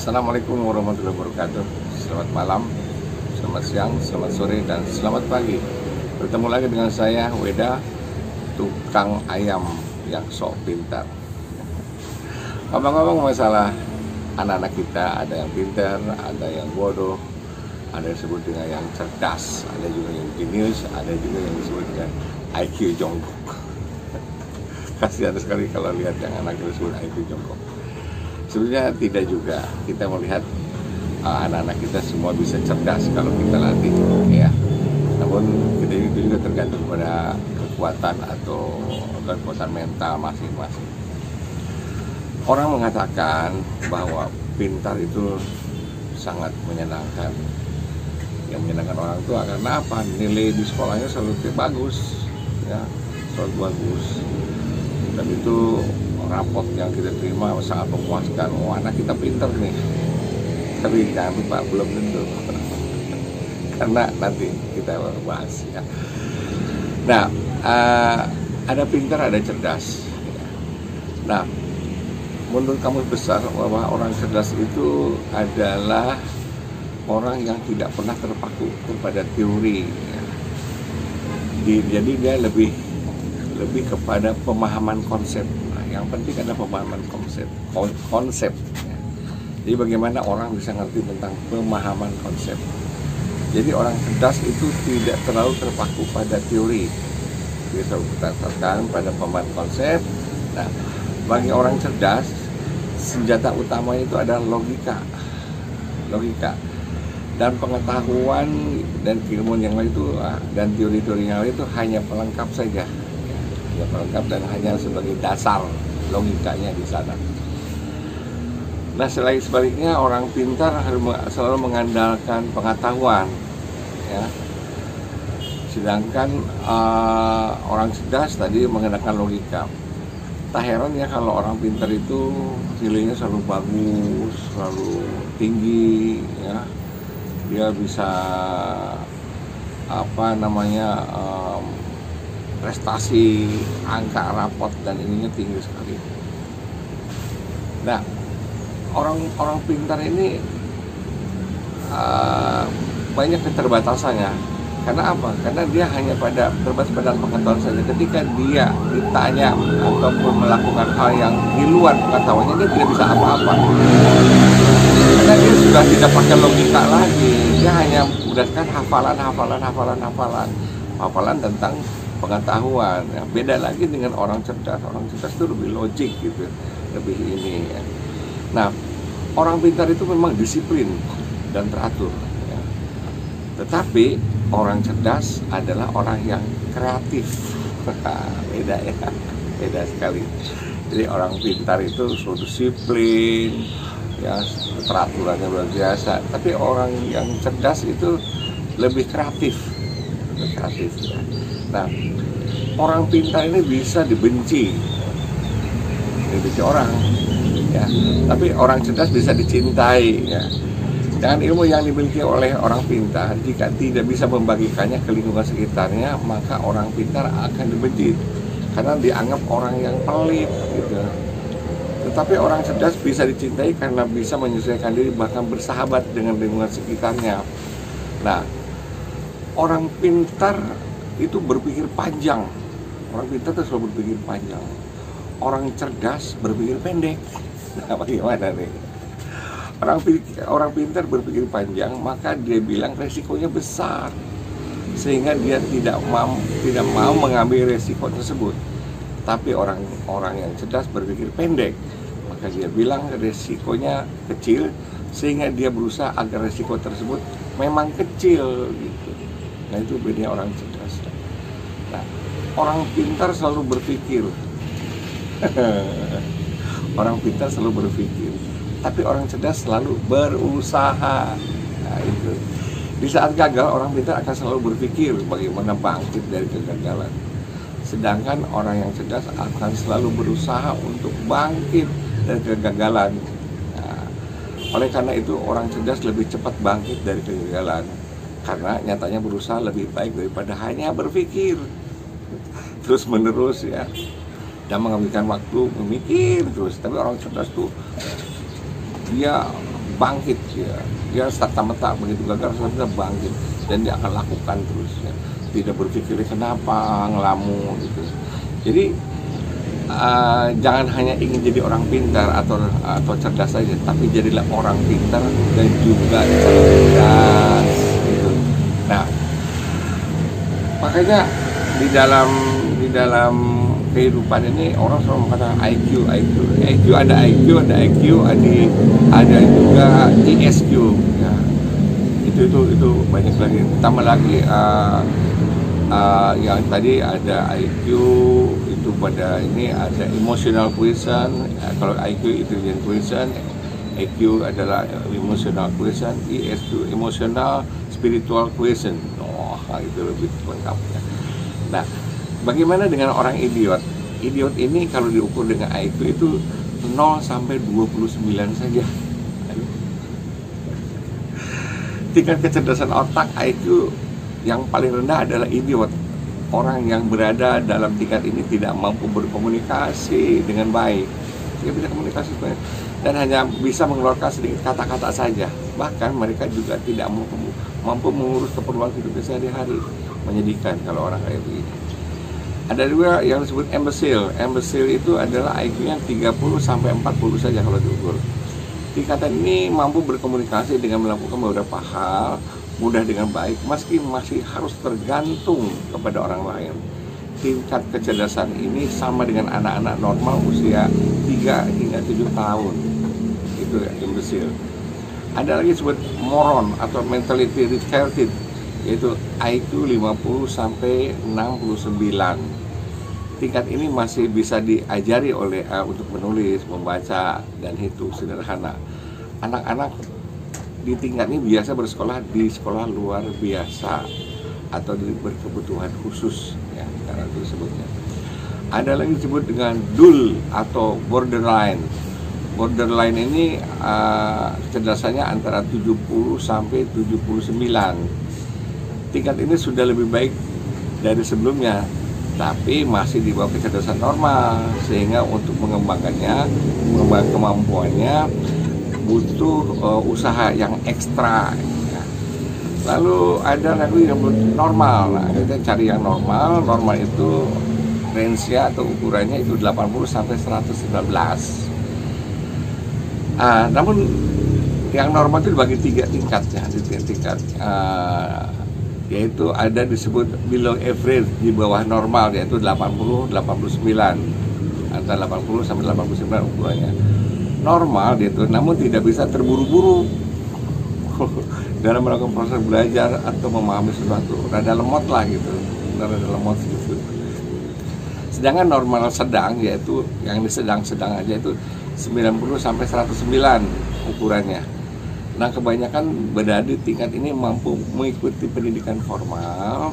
Assalamualaikum warahmatullahi wabarakatuh. Selamat malam, selamat siang, selamat sore, dan selamat pagi. Bertemu lagi dengan saya, Weda, tukang ayam yang sok pintar. Ngomong-ngomong masalah anak-anak kita, ada yang pintar, ada yang bodoh, ada yang disebut dengan yang cerdas, ada juga yang jenius, ada juga yang disebut dengan IQ jongkok. Kasihan sekali kalau lihat yang anak disebut IQ jongkok. Sebenarnya tidak juga, kita melihat anak-anak kita semua bisa cerdas kalau kita latih, ya. Namun kita itu juga tergantung pada kekuatan atau kekuatan mental masing-masing. Orang mengatakan bahwa pintar itu sangat menyenangkan. Yang menyenangkan orang itu karena apa? Nilai di sekolahnya selalu bagus, ya, selalu bagus. Dan itu rapot yang kita terima sangat memuaskan. Oh, anak kita pintar nih. Tapi jangan lupa belum tentu. Karena nanti kita bahas, ya. Nah, ada pintar, ada cerdas. Nah, menurut kamus besar bahwa orang cerdas itu adalah orang yang tidak pernah terpaku kepada teori, ya. Jadi dia lebih kepada pemahaman konsep. Nah, yang penting adalah pemahaman konsep. Ya. Jadi bagaimana orang bisa ngerti tentang pemahaman konsep. Jadi orang cerdas itu tidak terlalu terpaku pada teori, dia selalu terpaku pada pemahaman konsep. Nah, bagi orang cerdas, senjata utamanya itu adalah logika dan pengetahuan dan keilmuan yang lain itu dan teori-teori yang lain itu hanya pelengkap saja, ya, pelengkap dan hanya sebagai dasar logikanya di sana. Nah, sebaliknya orang pintar selalu mengandalkan pengetahuan, ya. Sedangkan orang cerdas tadi mengandalkan logika. Tak heran ya kalau orang pintar itu nilainya selalu bagus, selalu tinggi, ya. Dia bisa prestasi, angka rapot dan ininya tinggi sekali. Nah, orang pintar ini banyak keterbatasannya. Karena apa? Karena dia hanya terbatas pada pengetahuan saja. Ketika dia ditanya ataupun melakukan hal yang di luar pengetahuannya, dia tidak bisa apa-apa. Karena dia sudah tidak pakai logika lagi. Dia hanya berdasarkan hafalan tentang pengetahuan. Ya, beda lagi dengan orang cerdas. Orang cerdas itu lebih logik gitu, lebih ini, ya. Nah, orang pintar itu memang disiplin dan teratur, ya. Tetapi orang cerdas adalah orang yang kreatif. Beda, ya, beda sekali. Jadi orang pintar itu selalu disiplin, ya, peraturannya luar biasa. Tapi orang yang cerdas itu lebih kreatif, ya. Nah, orang pintar ini bisa dibenci orang, ya. Tapi orang cerdas bisa dicintai, ya. Dengan ilmu yang dimiliki oleh orang pintar, jika tidak bisa membagikannya ke lingkungan sekitarnya, maka orang pintar akan dibenci karena dianggap orang yang pelit, gitu. Tetapi orang cerdas bisa dicintai karena bisa menyesuaikan diri, bahkan bersahabat dengan lingkungan sekitarnya. Nah, orang pintar itu berpikir panjang. Orang pintar itu selalu berpikir panjang. Orang cerdas berpikir pendek. Nah, bagaimana nih? Orang pintar berpikir panjang, maka dia bilang resikonya besar, sehingga dia tidak mau mengambil resiko tersebut. Tapi orang yang cerdas berpikir pendek, maka dia bilang resikonya kecil, sehingga dia berusaha agar resiko tersebut memang kecil, gitu. Nah, itu bedanya orang cerdas. Nah, orang pintar selalu berpikir. Orang pintar selalu berpikir, tapi orang cerdas selalu berusaha. Nah, itu. Di saat gagal, orang pintar akan selalu berpikir bagaimana bangkit dari kegagalan. Sedangkan orang yang cerdas akan selalu berusaha untuk bangkit dari kegagalan. Nah, oleh karena itu, orang cerdas lebih cepat bangkit dari kegagalan, karena nyatanya berusaha lebih baik daripada hanya berpikir terus menerus, ya, dan menghabiskan waktu memikir terus. Tapi orang cerdas tuh dia bangkit ya. Dia serta-merta begitu gagal serta bangkit dan dia akan lakukan terus ya. Tidak berpikir kenapa ngelamun gitu. Jadi jangan hanya ingin jadi orang pintar atau cerdas saja, tapi jadilah orang pintar dan juga cerdas gitu. Nah, makanya di dalam kehidupan ini orang selalu mengatakan IQ, ada juga ESQ ya. Itu banyak lagi, tambah lagi yang tadi ada IQ itu, pada ini ada emotional quotient. Kalau IQ intelligent quotient, EQ adalah emotional quotient, ESQ emotional spiritual quotient. Itu lebih lengkap ya. Nah, bagaimana dengan orang idiot? Idiot ini kalau diukur dengan IQ itu 0 sampai 29 saja. Tingkat kecerdasan otak IQ yang paling rendah adalah idiot. Orang yang berada dalam tingkat ini tidak mampu berkomunikasi dengan baik. Dia bisa komunikasi dan hanya bisa mengeluarkan sedikit kata-kata saja. Bahkan mereka juga tidak mampu mengurus keperluan hidupnya sehari-hari. Menyedihkan kalau orang kayak begini. Ada juga yang disebut imbecile. Imbecile itu adalah IQ-nya 30 sampai 40 saja kalau diukur. Tingkatan ini mampu berkomunikasi dengan melakukan beberapa hal mudah dengan baik, meski masih harus tergantung kepada orang lain. Tingkat kecerdasan ini sama dengan anak-anak normal usia 3 hingga 7 tahun. Itu ya, imbecile. Ada lagi disebut moron atau mentality retarded, yaitu IQ 50 sampai 69. Tingkat ini masih bisa diajari oleh untuk menulis, membaca, dan hitung sederhana. Anak-anak di tingkat ini biasa bersekolah di sekolah luar biasa atau berkebutuhan khusus ya, karena itu disebutnya. Ada lagi disebut dengan dull atau borderline. Borderline ini kecerdasannya antara 70 sampai 79. Tingkat ini sudah lebih baik dari sebelumnya, tapi masih di bawah kecerdasan normal, sehingga untuk mengembangkan kemampuannya butuh usaha yang ekstra ya. Lalu ada lagi yang normal. Nah, kita cari yang normal. Normal itu range-nya atau ukurannya itu 80 sampai 119. Namun yang normal itu dibagi 3 tingkat ya, yaitu ada disebut below average, di bawah normal, yaitu 80-89, antara 80 sampai 89 ukurannya. Normal itu, namun tidak bisa terburu-buru dalam melakukan proses belajar atau memahami sesuatu. Rada lemot lah gitu, rada lemot gitu. Sedangkan normal sedang, yaitu yang sedang-sedang aja itu 90 sampai 109 ukurannya. Nah, kebanyakan berada di tingkat ini mampu mengikuti pendidikan formal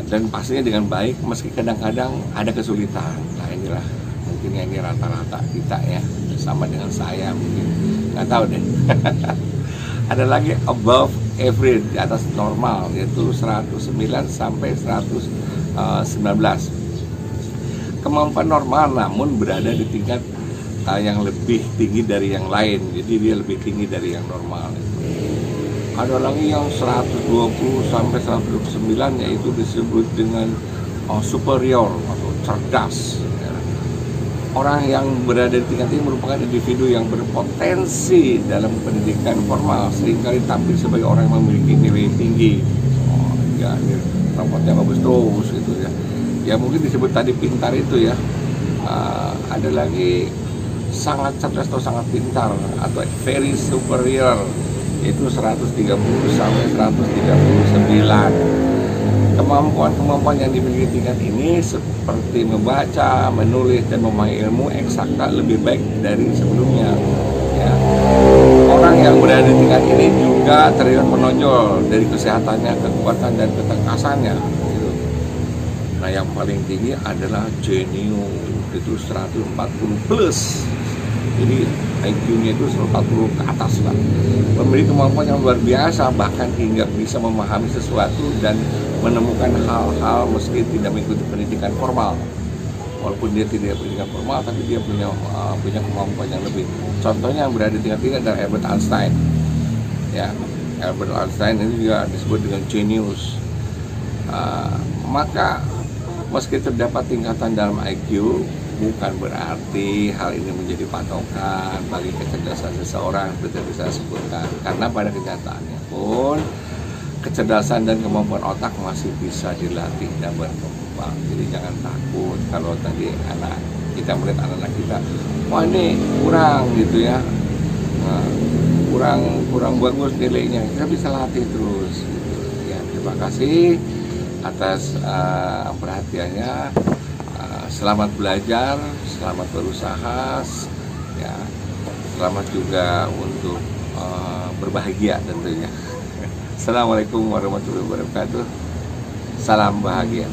dan pastinya dengan baik, meski kadang-kadang ada kesulitan. Nah, inilah mungkin yang ini rata-rata kita ya, sama dengan saya mungkin, nggak tahu deh. Ada lagi above average, di atas normal, yaitu 109 sampai 119. Kemampuan normal namun berada di tingkat yang lebih tinggi dari yang lain, jadi dia lebih tinggi dari yang normal. Ada lagi yang 120 sampai 129, yaitu disebut dengan superior atau cerdas. Orang yang berada di tingkat ini merupakan individu yang berpotensi dalam pendidikan formal, seringkali tampil sebagai orang yang memiliki nilai tinggi. Ya, ini rapotnya bagus terus gitu ya. Ya mungkin disebut tadi pintar itu ya. Ada lagi sangat cerdas atau sangat pintar atau very superior, yaitu 130 sampai 139. Kemampuan yang dimiliki tingkat ini seperti membaca, menulis, dan memahami ilmu eksakta lebih baik dari sebelumnya ya. Orang yang berada di tingkat ini juga terlihat menonjol dari kesehatannya, kekuatan, dan ketekasannya gitu. Nah, yang paling tinggi adalah genius, itu 140 plus. Jadi IQ-nya itu 140 ke atas lah. Memiliki kemampuan yang luar biasa, bahkan hingga bisa memahami sesuatu dan menemukan hal-hal meski tidak mengikuti pendidikan formal. walaupun dia tidak pendidikan formal, tapi dia punya kemampuan yang lebih. Contohnya yang berada di tingkat tinggi adalah Albert Einstein. Ya, Albert Einstein ini juga disebut dengan genius. Maka meski terdapat tingkatan dalam IQ, bukan berarti hal ini menjadi patokan bagi kecerdasan seseorang seperti yang saya sebutkan. Karena pada kenyataannya pun kecerdasan dan kemampuan otak masih bisa dilatih dan berkembang. Jadi jangan takut kalau tadi kita melihat anak-anak kita, wah ini kurang gitu ya, kurang bagus nilainya, kita bisa latih terus gitu. Ya, terima kasih atas perhatiannya. Selamat belajar, selamat berusaha, ya, selamat juga untuk berbahagia tentunya. Assalamualaikum warahmatullahi wabarakatuh. Salam bahagia.